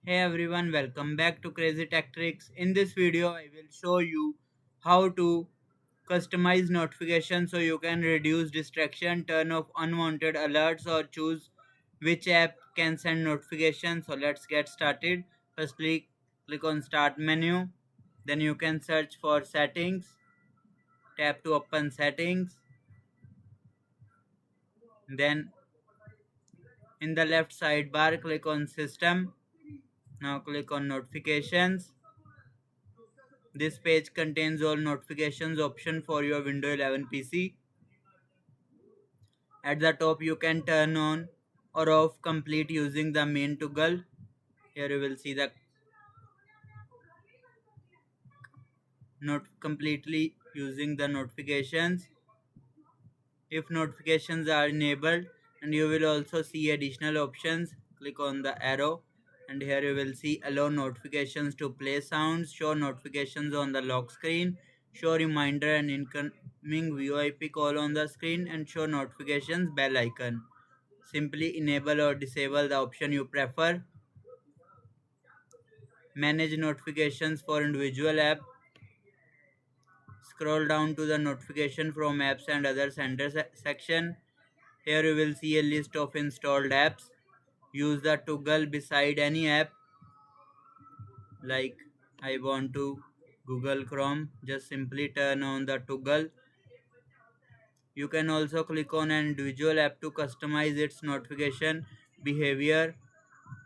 Hey everyone, welcome back to Crazy Tech Tricks. In this video, I will show you how to customize notifications so you can reduce distraction, turn off unwanted alerts, or choose which app can send notifications. So let's get started. Firstly, click on Start menu. Then you can search for Settings. Tap to open Settings. Then in the left sidebar, click on System. Now click on Notifications. This page contains all notifications option for your Windows 11 PC. At the top you can turn on or off complete using the main toggle. Here you will see the not completely using the notifications. If notifications are enabled, and you will also see additional options, click on the arrow and here you will see allow notifications to play sounds, show notifications on the lock screen, show reminder and incoming VoIP call on the screen, and show notifications bell icon. Simply enable or disable the option you prefer. Manage notifications for individual app. Scroll down to the notification from apps and other center section. Here you will see a list of installed apps. Use the toggle beside any app. Like I want to Google Chrome, just simply turn on the toggle. You can also click on an individual app to customize its notification behavior,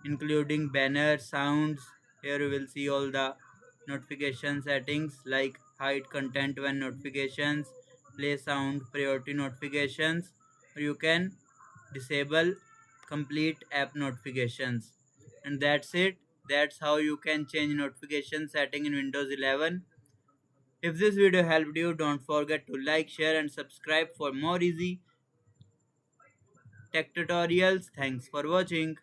including banners, sounds. Here you will see all the notification settings like hide content when notifications, play sound, priority notifications. Or you can disable complete app notifications. And that's it. That's how you can change notification setting in Windows 11. If this video helped you, don't forget to like, share and subscribe for more easy tech tutorials. Thanks for watching.